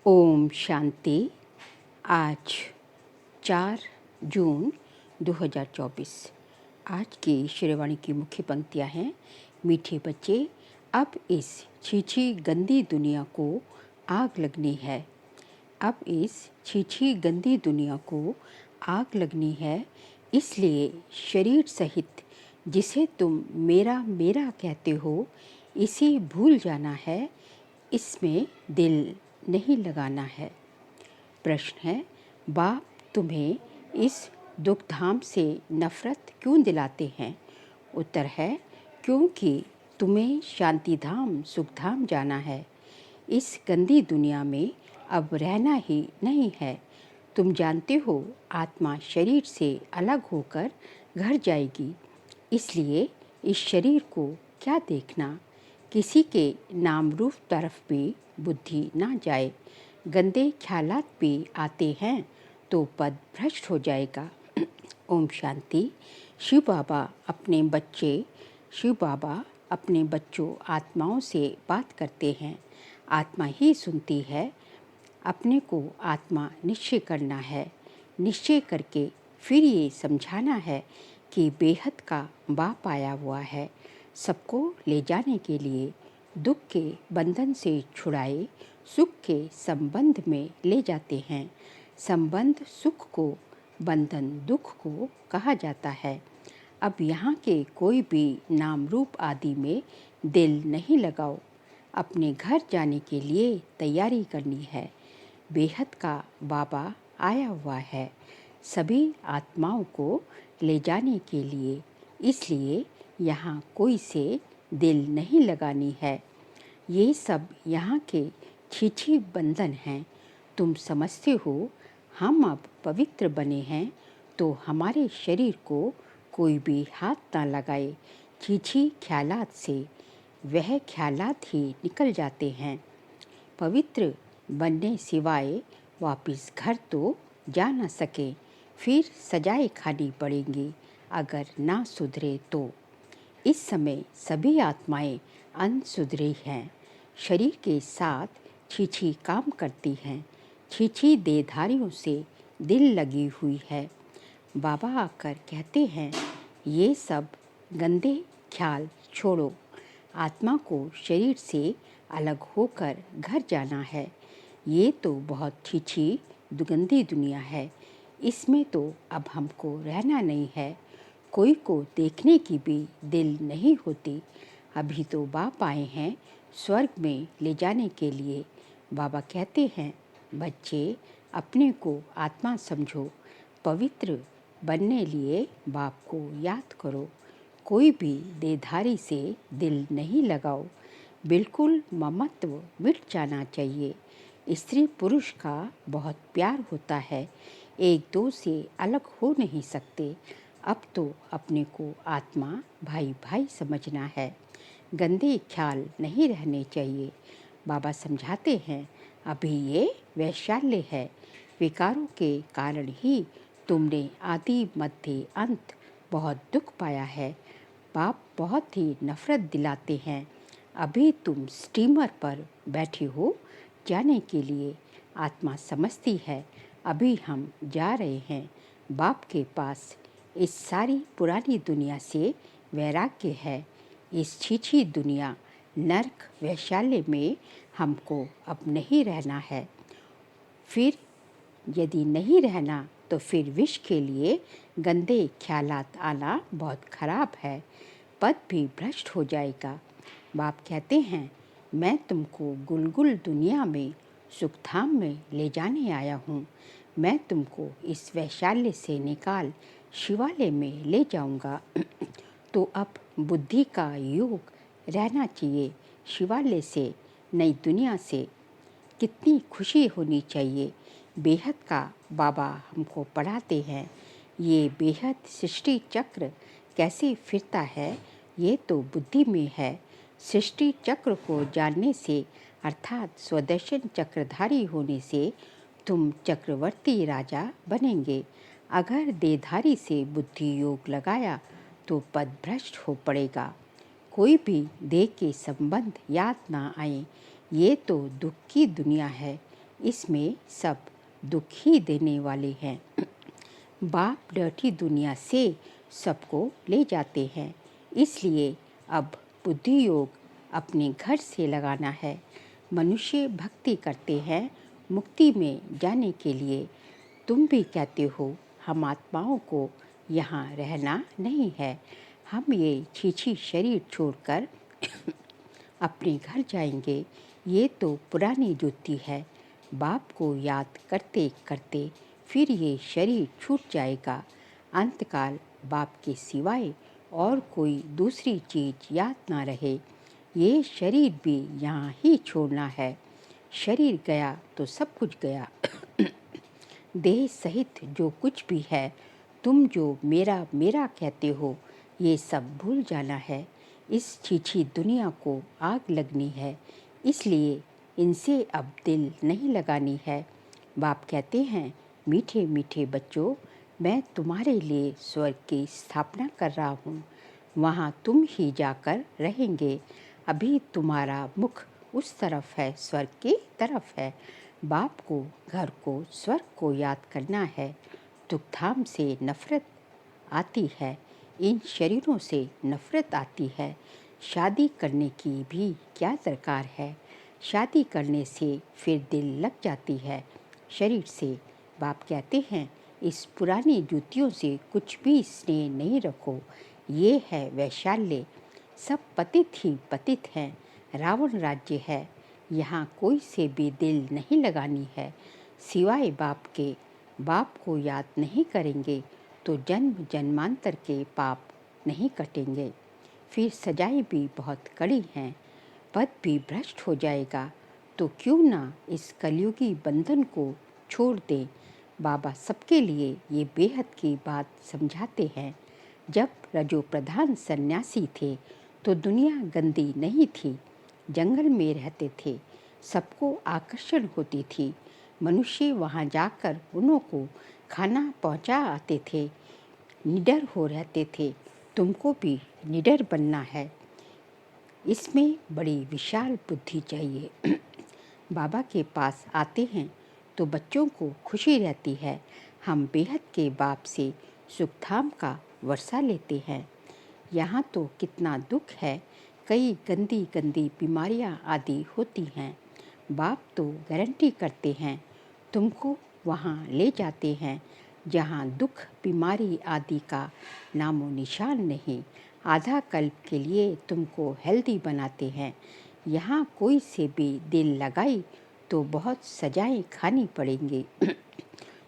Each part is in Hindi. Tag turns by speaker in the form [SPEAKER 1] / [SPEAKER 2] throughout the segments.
[SPEAKER 1] ओम शांति। आज 4 जून 2024। आज की श्रीवाणी की मुख्य पंक्तियाँ हैं। मीठे बच्चे, अब इस छीछी गंदी दुनिया को आग लगनी है। अब इस छीछी गंदी दुनिया को आग लगनी है, इसलिए शरीर सहित जिसे तुम मेरा मेरा कहते हो, इसे भूल जाना है, इसमें दिल नहीं लगाना है। प्रश्न है, बाप तुम्हें इस दुखधाम से नफरत क्यों दिलाते हैं? उत्तर है, क्योंकि तुम्हें शांतिधाम सुखधाम जाना है। इस गंदी दुनिया में अब रहना ही नहीं है। तुम जानते हो, आत्मा शरीर से अलग होकर घर जाएगी, इसलिए इस शरीर को क्या देखना। किसी के नाम रूप तरफ भी बुद्धि ना जाए। गंदे ख्यालात भी आते हैं तो पद भ्रष्ट हो जाएगा। ओम शांति। शिव बाबा अपने बच्चों आत्माओं से बात करते हैं। आत्मा ही सुनती है। अपने को आत्मा निश्चय करना है। निश्चय करके फिर ये समझाना है कि बेहद का बाप आया हुआ है, सबको ले जाने के लिए। दुख के बंधन से छुड़ाए सुख के संबंध में ले जाते हैं। संबंध सुख को, बंधन दुख को कहा जाता है। अब यहाँ के कोई भी नाम रूप आदि में दिल नहीं लगाओ। अपने घर जाने के लिए तैयारी करनी है। बेहद का बाबा आया हुआ है सभी आत्माओं को ले जाने के लिए, इसलिए यहाँ कोई से दिल नहीं लगानी है। ये सब यहाँ के छीछी बंधन हैं। तुम समझते हो हम अब पवित्र बने हैं, तो हमारे शरीर को कोई भी हाथ ना लगाए। छीछी ख्यालात से वह ख्यालात ही निकल जाते हैं। पवित्र बनने सिवाय वापस घर तो जा न सके, फिर सजाएं खानी पड़ेंगी अगर ना सुधरे तो। इस समय सभी आत्माएं अनसुधरी हैं। शरीर के साथ छीछी काम करती हैं। छीछी देहधारियों से दिल लगी हुई है। बाबा आकर कहते हैं, ये सब गंदे ख्याल छोड़ो। आत्मा को शरीर से अलग होकर घर जाना है। ये तो बहुत छीछी गंदी दुनिया है, इसमें तो अब हमको रहना नहीं है। कोई को देखने की भी दिल नहीं होती। अभी तो बाप आए हैं स्वर्ग में ले जाने के लिए। बाबा कहते हैं, बच्चे अपने को आत्मा समझो। पवित्र बनने लिए बाप को याद करो। कोई भी देहधारी से दिल नहीं लगाओ। बिल्कुल ममत्व मिट जाना चाहिए। स्त्री पुरुष का बहुत प्यार होता है, एक दो से अलग हो नहीं सकते। अब तो अपने को आत्मा भाई भाई समझना है। गंदे ख्याल नहीं रहने चाहिए। बाबा समझाते हैं, अभी ये वैशाल्य है। विकारों के कारण ही तुमने आदि मध्य अंत बहुत दुख पाया है। बाप बहुत ही नफरत दिलाते हैं। अभी तुम स्टीमर पर बैठे हो जाने के लिए। आत्मा समझती है, अभी हम जा रहे हैं बाप के पास। इस सारी पुरानी दुनिया से वैराग्य है। इस छीछी दुनिया नरक वैशाल्य में हमको अब नहीं रहना है। फिर यदि नहीं रहना तो फिर विष के लिए गंदे ख्यालात आना बहुत खराब है। पद भी भ्रष्ट हो जाएगा। बाप कहते हैं, मैं तुमको गुलगुल दुनिया में सुखधाम में ले जाने आया हूँ। मैं तुमको इस वैशाल्य से निकाल शिवालय में ले जाऊंगा। तो अब बुद्धि का योग रहना चाहिए। शिवालय से, नई दुनिया से कितनी खुशी होनी चाहिए। बेहद का बाबा हमको पढ़ाते हैं। ये बेहद सृष्टि चक्र कैसे फिरता है, ये तो बुद्धि में है। सृष्टि चक्र को जानने से, अर्थात स्वदर्शन चक्रधारी होने से तुम चक्रवर्ती राजा बनेंगे। अगर देहधारी से बुद्धि योग लगाया तो पद भ्रष्ट हो पड़ेगा। कोई भी देह के संबंध याद ना आए। ये तो दुख की दुनिया है। इसमें सब दुख ही देने वाले हैं। बाप डर्टी दुनिया से सबको ले जाते हैं, इसलिए अब बुद्धि योग अपने घर से लगाना है। मनुष्य भक्ति करते हैं मुक्ति में जाने के लिए। तुम भी कहते हो हम आत्माओं को यहाँ रहना नहीं है, हम ये छीछी शरीर छोड़कर अपने घर जाएंगे। ये तो पुरानी जुत्ती है। बाप को याद करते करते फिर ये शरीर छूट जाएगा। अंतकाल बाप के सिवाय और कोई दूसरी चीज़ याद ना रहे। ये शरीर भी यहाँ ही छोड़ना है। शरीर गया तो सब कुछ गया। देह सहित जो कुछ भी है, तुम जो मेरा मेरा कहते हो, ये सब भूल जाना है। इस छीछी दुनिया को आग लगनी है, इसलिए इनसे अब दिल नहीं लगानी है। बाप कहते हैं, मीठे मीठे बच्चों, मैं तुम्हारे लिए स्वर्ग की स्थापना कर रहा हूँ। वहाँ तुम ही जाकर रहेंगे। अभी तुम्हारा मुख उस तरफ है, स्वर्ग की तरफ है। बाप को, घर को, स्वर्ग को याद करना है। दुखधाम से नफरत आती है, इन शरीरों से नफरत आती है। शादी करने की भी क्या दरकार है? शादी करने से फिर दिल लग जाती है शरीर से। बाप कहते हैं, इस पुरानी जूतियों से कुछ भी स्नेह नहीं रखो। ये है वैशाल्य। सब पतित ही पतित हैं। रावण राज्य है, यहाँ कोई से भी दिल नहीं लगानी है सिवाय बाप के। बाप को याद नहीं करेंगे तो जन्म जन्मांतर के पाप नहीं कटेंगे। फिर सजाएं भी बहुत कड़ी हैं, पद भी भ्रष्ट हो जाएगा। तो क्यों ना इस कलयुगी बंधन को छोड़ दें। बाबा सबके लिए ये बेहद की बात समझाते हैं। जब रजो प्रधान सन्यासी थे तो दुनिया गंदी नहीं थी, जंगल में रहते थे, सबको आकर्षण होती थी। मनुष्य वहाँ जाकर उन्हों को खाना पहुँचा आते थे, निडर हो रहते थे। तुमको भी निडर बनना है, इसमें बड़ी विशाल बुद्धि चाहिए। बाबा के पास आते हैं तो बच्चों को खुशी रहती है। हम बेहद के बाप से सुखधाम का वर्षा लेते हैं। यहाँ तो कितना दुख है, कई गंदी गंदी बीमारियाँ आदि होती हैं। बाप तो गारंटी करते हैं, तुमको वहाँ ले जाते हैं जहाँ दुख बीमारी आदि का नामो निशान नहीं। आधा कल्प के लिए तुमको हेल्दी बनाते हैं। यहाँ कोई से भी दिल लगाई तो बहुत सजाएं खानी पड़ेंगी।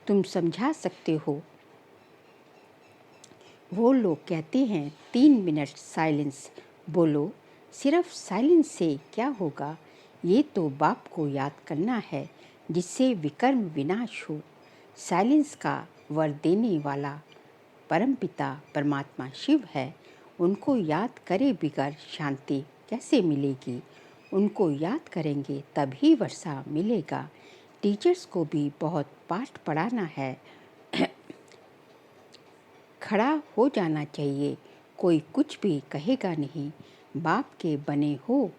[SPEAKER 1] तुम समझा सकते हो। वो लोग कहते हैं 3 मिनट साइलेंस बोलो। सिर्फ साइलेंस से क्या होगा? ये तो बाप को याद करना है जिससे विकर्म विनाश हो। साइलेंस का वर देने वाला परमपिता परमात्मा शिव है। उनको याद करे बिगर शांति कैसे मिलेगी? उनको याद करेंगे तभी वर्षा मिलेगा। टीचर्स को भी बहुत पाठ पढ़ाना है। खड़ा हो जाना चाहिए, कोई कुछ भी कहेगा नहीं। बाप के बने हो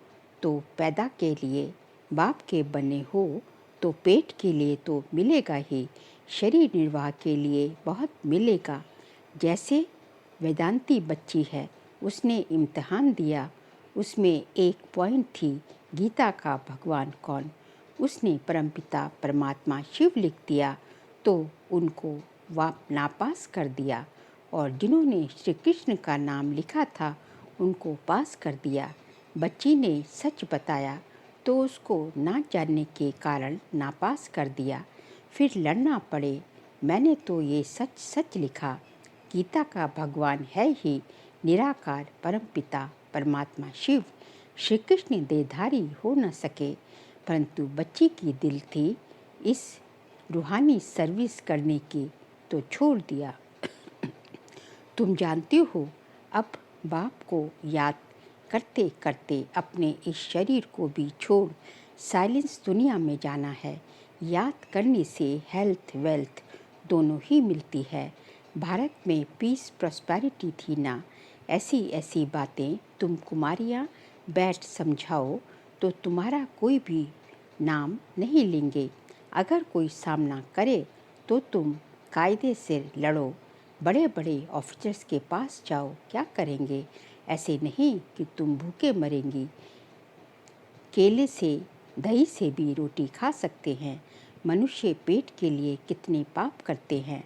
[SPEAKER 1] तो पैदा के लिए, बाप के बने हो तो पेट के लिए तो मिलेगा ही। शरीर निर्वाह के लिए बहुत मिलेगा। जैसे वेदांती बच्ची है, उसने इम्तिहान दिया, उसमें 1 पॉइंट थी गीता का भगवान कौन। उसने परमपिता परमात्मा शिव लिख दिया तो उनको नापास कर दिया, और जिन्होंने श्री कृष्ण का नाम लिखा था उनको पास कर दिया। बच्ची ने सच बताया तो उसको ना जानने के कारण नापास कर दिया। फिर लड़ना पड़े, मैंने तो ये सच सच लिखा। गीता का भगवान है ही निराकार परमपिता परमात्मा शिव। श्री कृष्ण देहधारी हो न सके, परंतु बच्ची की दिल थी इस रूहानी सर्विस करने की, तो छोड़ दिया। तुम जानते हो, अब बाप को याद करते करते अपने इस शरीर को भी छोड़ साइलेंस दुनिया में जाना है। याद करने से हेल्थ वेल्थ दोनों ही मिलती है। भारत में पीस प्रॉस्पेरिटी थी ना। ऐसी ऐसी बातें तुम कुमारियाँ बैठ समझाओ तो तुम्हारा कोई भी नाम नहीं लेंगे। अगर कोई सामना करे तो तुम कायदे से लड़ो, बड़े बड़े ऑफिसर्स के पास जाओ, क्या करेंगे? ऐसे नहीं कि तुम भूखे मरेंगी। केले से दही से भी रोटी खा सकते हैं। मनुष्य पेट के लिए कितने पाप करते हैं।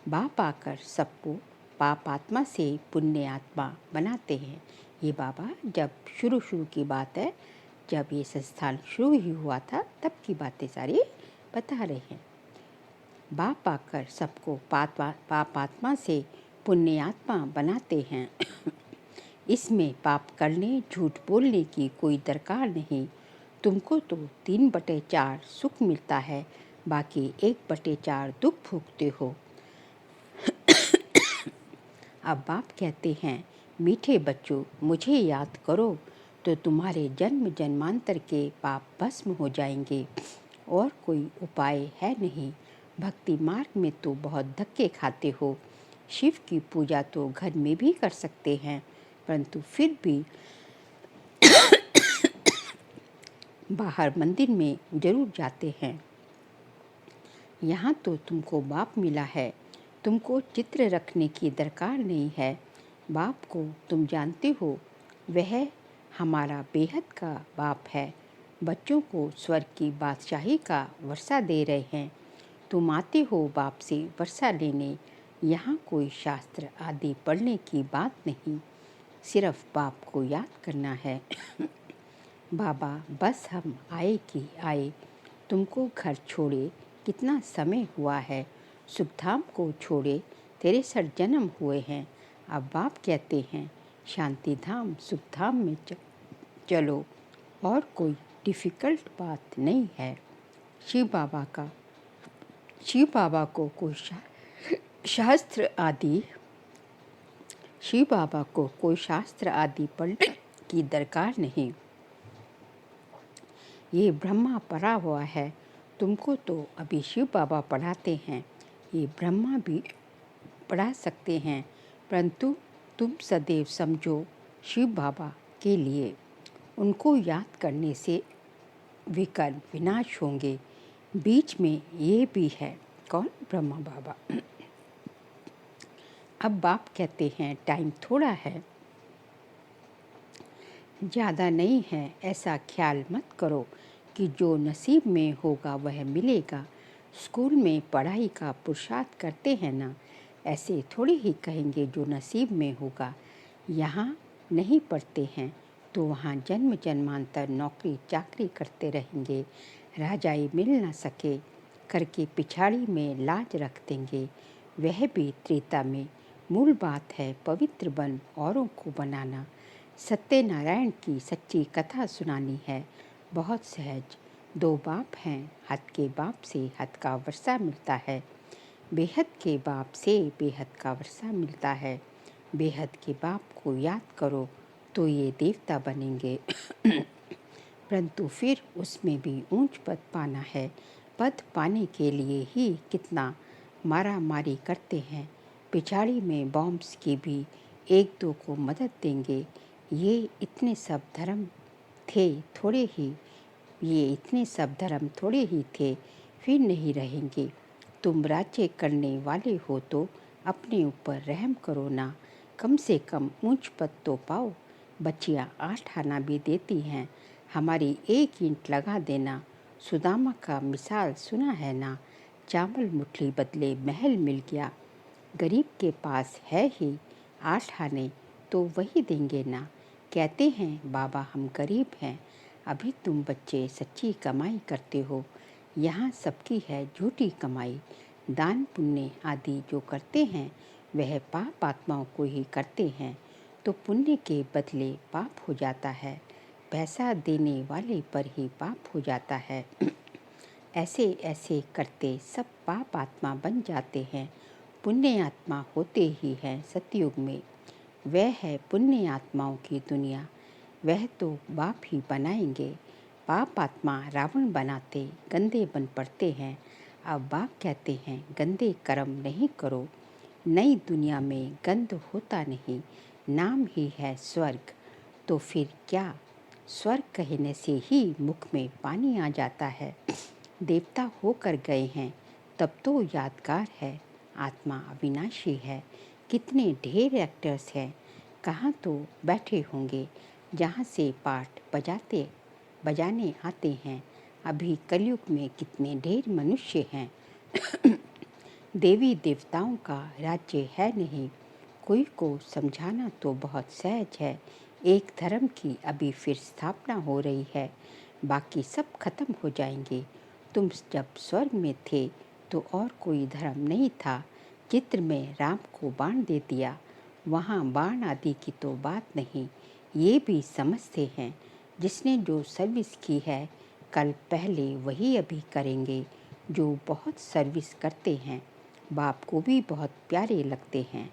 [SPEAKER 1] बाप आकर सबको पाप आत्मा से पुण्य आत्मा बनाते हैं। ये बाबा जब शुरू की बात है, जब ये संस्थान शुरू ही हुआ था तब की बातें सारी बता रहे हैं। बाप आकर सबको पाप आत्मा से पुण्य आत्मा बनाते हैं। इसमें पाप करने, झूठ बोलने की कोई दरकार नहीं। तुमको तो 3/4 सुख मिलता है, बाकी 1/4 दुख भोगते हो। अब बाप कहते हैं, मीठे बच्चों, मुझे याद करो तो तुम्हारे जन्म जन्मांतर के पाप भस्म हो जाएंगे। और कोई उपाय है नहीं। भक्ति मार्ग में तो बहुत धक्के खाते हो। शिव की पूजा तो घर में भी कर सकते हैं, परंतु फिर भी बाहर मंदिर में जरूर जाते हैं। यहाँ तो तुमको बाप मिला है, तुमको चित्र रखने की दरकार नहीं है। बाप को तुम जानते हो, वह हमारा बेहद का बाप है। बच्चों को स्वर्ग की बादशाही का वर्षा दे रहे हैं। तुम आते हो बाप से वर्षा लेने। यहाँ कोई शास्त्र आदि पढ़ने की बात नहीं, सिर्फ बाप को याद करना है। बाबा बस हम आए कि आए, तुमको घर छोड़े कितना समय हुआ है। सुखधाम को छोड़े 63 जन्म हुए हैं। अब बाप कहते हैं, शांति धाम सुखधाम में चलो, और कोई डिफ़िकल्ट बात नहीं है। शिव बाबा को कोई शास्त्र आदि पढ़ने की दरकार नहीं। ये ब्रह्मा पढ़ा हुआ है, तुमको तो अभी शिव बाबा पढ़ाते हैं। ये ब्रह्मा भी पढ़ा सकते हैं, परंतु तुम सदैव समझो शिव बाबा के लिए। उनको याद करने से विकर्म विनाश होंगे। बीच में ये भी है, कौन? ब्रह्मा बाबा। अब बाप कहते हैं, टाइम थोड़ा है, ज़्यादा नहीं है। ऐसा ख्याल मत करो कि जो नसीब में होगा वह मिलेगा। स्कूल में पढ़ाई का पुरुषार्थ करते हैं ना, ऐसे थोड़ी ही कहेंगे जो नसीब में होगा। यहाँ नहीं पढ़ते हैं तो वहाँ जन्म जन्मांतर नौकरी चाकरी करते रहेंगे। राजाई मिल ना सके करके पिछाड़ी में लाज रख देंगे। वह भी त्रेता में। मूल बात है पवित्र बन औरों को बनाना। सत्यनारायण की सच्ची कथा सुनानी है, बहुत सहज। 2 बाप हैं, हद के बाप से हद का वर्षा मिलता है, बेहद के बाप से बेहद का वर्षा मिलता है। बेहद के बाप को याद करो तो ये देवता बनेंगे। परंतु फिर उसमें भी ऊंच पद पाना है। पद पाने के लिए ही कितना मारा मारी करते हैं। पिछाड़ी में बॉम्ब्स की भी 1-2 को मदद देंगे। ये इतने सब धर्म थोड़े ही थे, फिर नहीं रहेंगे। तुम राज्य करने वाले हो तो अपने ऊपर रहम करो ना, कम से कम ऊंच पद तो पाओ। बच्चियाँ 8 आना भी देती हैं, हमारी 1 ईंट लगा देना। सुदामा का मिसाल सुना है ना, चावल मुट्ठी बदले महल मिल गया। गरीब के पास है ही 8 आने तो वही देंगे ना। कहते हैं बाबा हम गरीब हैं। अभी तुम बच्चे सच्ची कमाई करते हो, यहाँ सबकी है झूठी कमाई। दान पुण्य आदि जो करते हैं वह पाप आत्माओं को ही करते हैं, तो पुण्य के बदले पाप हो जाता है। पैसा देने वाले पर ही पाप हो जाता है। ऐसे ऐसे करते सब पाप आत्मा बन जाते हैं। पुण्य आत्मा होते ही हैं सतयुग में। वह है पुण्य आत्माओं की दुनिया, वह तो बाप ही बनाएंगे। पाप आत्मा रावण बनाते गंदे बन पड़ते हैं। अब बाप कहते हैं गंदे कर्म नहीं करो। नई दुनिया में गंद होता नहीं, नाम ही है स्वर्ग। तो फिर क्या, स्वर्ग कहने से ही मुख में पानी आ जाता है। देवता होकर गए हैं तब तो यादगार है। आत्मा अविनाशी है। कितने ढेर एक्टर्स हैं, कहाँ तो बैठे होंगे जहाँ से पाठ बजाने आते हैं। अभी कलयुग में कितने ढेर मनुष्य हैं। देवी देवताओं का राज्य है नहीं, कोई को समझाना तो बहुत सहज है। एक धर्म की अभी फिर स्थापना हो रही है, बाकी सब खत्म हो जाएंगे। तुम जब स्वर्ग में थे तो और कोई धर्म नहीं था। चित्र में राम को बाण दे दिया, वहाँ बाण आदि की तो बात नहीं। ये भी समझते हैं जिसने जो सर्विस की है कल पहले वही अभी करेंगे। जो बहुत सर्विस करते हैं बाप को भी बहुत प्यारे लगते हैं।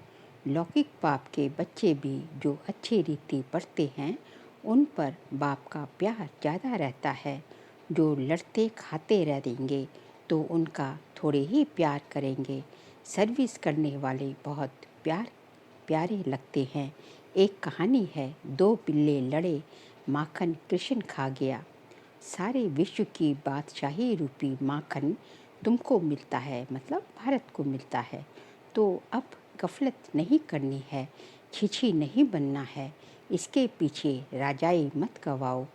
[SPEAKER 1] लौकिक बाप के बच्चे भी जो अच्छी रीति पढ़ते हैं उन पर बाप का प्यार ज़्यादा रहता है। जो लड़ते खाते रह देंगे तो उनका थोड़े ही प्यार करेंगे। सर्विस करने वाले बहुत प्यारे लगते हैं। एक कहानी है, दो बिल्ले लड़े, माखन कृष्ण खा गया। सारे विश्व की बादशाही रूपी माखन तुमको मिलता है, मतलब भारत को मिलता है। तो अब गफलत नहीं करनी है, छिछी नहीं बनना है। इसके पीछे राजाई मत गवाओ।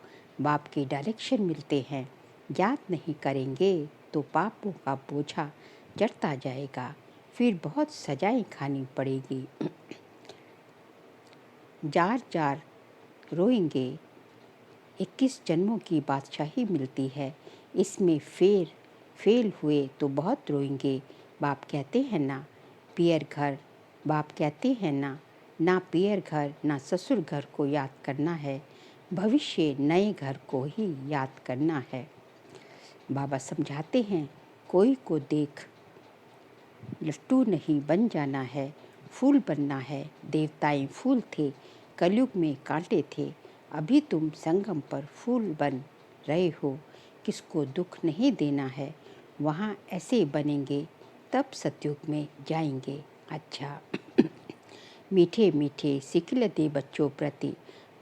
[SPEAKER 1] बाप के डायरेक्शन मिलते हैं, याद नहीं करेंगे तो पापों का बोझा चढ़ता जाएगा, फिर बहुत सजाएं खानी पड़ेगी। Jar jar रोएंगे। 21 जन्मों की बादशाही मिलती है, इसमें फेल हुए तो बहुत रोएंगे। बाप कहते हैं ना पियर घर, बाप कहते हैं ना पियर घर ना ससुर घर को याद करना है, भविष्य नए घर को ही याद करना है। बाबा समझाते हैं, कोई को देख लट्टू नहीं बन जाना है, फूल बनना है। देवताएं फूल थे, कलयुग में कांटे थे। अभी तुम संगम पर फूल बन रहे हो, किसको दुख नहीं देना है। वहाँ ऐसे बनेंगे तब सतयुग में जाएंगे। अच्छा मीठे मीठे सिखल दे बच्चों प्रति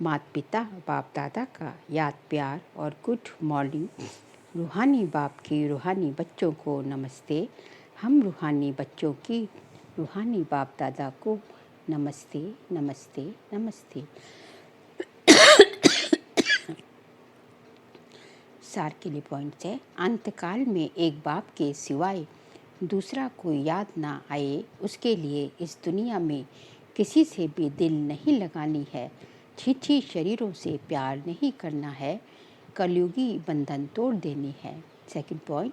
[SPEAKER 1] माता पिता बाप दादा का याद प्यार और गुड मॉर्निंग। रूहानी बाप की रूहानी बच्चों को नमस्ते। हम रूहानी बच्चों की रूहानी बाप दादा को नमस्ते नमस्ते नमस्ते। सार के लिए पॉइंट्स है। अंतकाल में एक बाप के सिवाय दूसरा कोई याद ना आए, उसके लिए इस दुनिया में किसी से भी दिल नहीं लगानी है। छिछी शरीरों से प्यार नहीं करना है, कलयुगी बंधन तोड़ देनी है। सेकंड पॉइंट,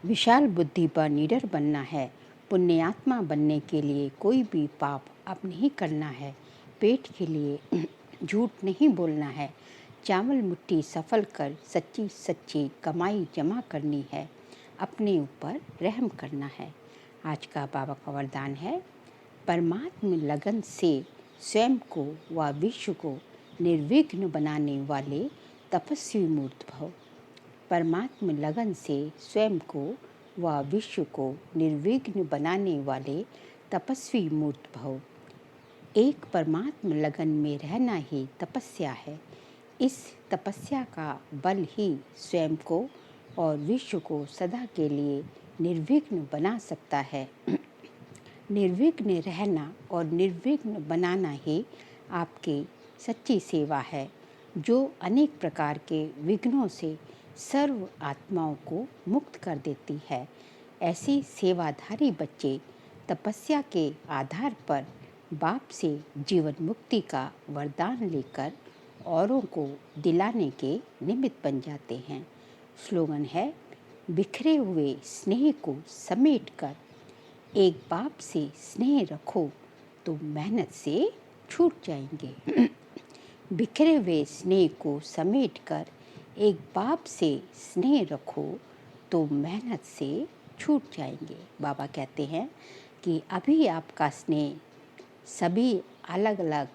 [SPEAKER 1] विशाल बुद्धि पर निडर बनना है। पुण्यात्मा बनने के लिए कोई भी पाप अब नहीं करना है। पेट के लिए झूठ नहीं बोलना है। चावल मुट्ठी सफल कर सच्ची सच्ची कमाई जमा करनी है। अपने ऊपर रहम करना है। आज का बाबा का वरदान है, परमात्म लगन से स्वयं को व विश्व को निर्विघ्न बनाने वाले तपस्वी मूर्त भव। परमात्म लगन से स्वयं को व विश्व को निर्विघ्न बनाने वाले तपस्वी मूर्त भव। एक परमात्म लगन में रहना ही तपस्या है। इस तपस्या का बल ही स्वयं को और विश्व को सदा के लिए निर्विघ्न बना सकता है। निर्विघ्न रहना और निर्विघ्न बनाना ही आपकी सच्ची सेवा है, जो अनेक प्रकार के विघ्नों से सर्व आत्माओं को मुक्त कर देती है। ऐसे सेवाधारी बच्चे तपस्या के आधार पर बाप से जीवन मुक्ति का वरदान लेकर औरों को दिलाने के निमित्त बन जाते हैं। स्लोगन है, बिखरे हुए स्नेह को समेटकर एक बाप से स्नेह रखो तो मेहनत से छूट जाएंगे। बिखरे हुए स्नेह को समेटकर एक बाप से स्नेह रखो तो मेहनत से छूट जाएंगे। बाबा कहते हैं कि अभी आपका स्नेह सभी अलग अलग,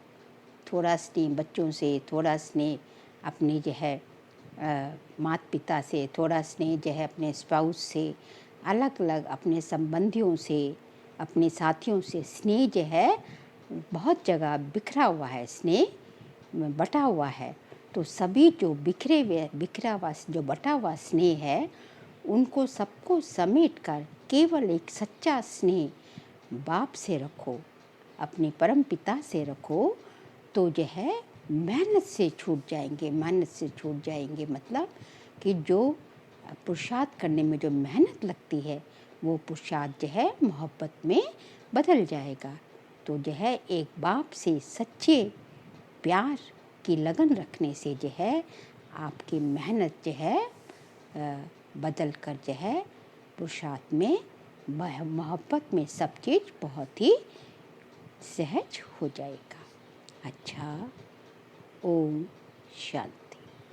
[SPEAKER 1] थोड़ा स्नेह बच्चों से, थोड़ा स्नेह अपने जो है माता पिता से, थोड़ा स्नेह जो है अपने स्पाउस से, अलग अलग अपने संबंधियों से, अपने साथियों से स्नेह जो है बहुत जगह बिखरा हुआ है, स्नेह बटा हुआ है। तो सभी जो बिखरा हुआ जो बटा हुआ स्नेह है, उनको सबको समेट कर केवल एक सच्चा स्नेह बाप से रखो, अपने परम पिता से रखो, तो जो है मेहनत से छूट जाएंगे। मतलब कि जो पुरुषार्थ करने में जो मेहनत लगती है, वो पुरुषार्थ जो है मोहब्बत में बदल जाएगा। तो जो है एक बाप से सच्चे प्यार की लगन रखने से जो है आपकी मेहनत जो है बदल कर जो है पुरुषार्थ में, मोहब्बत में सब चीज़ बहुत ही सहज हो जाएगा। अच्छा, ओम शांति।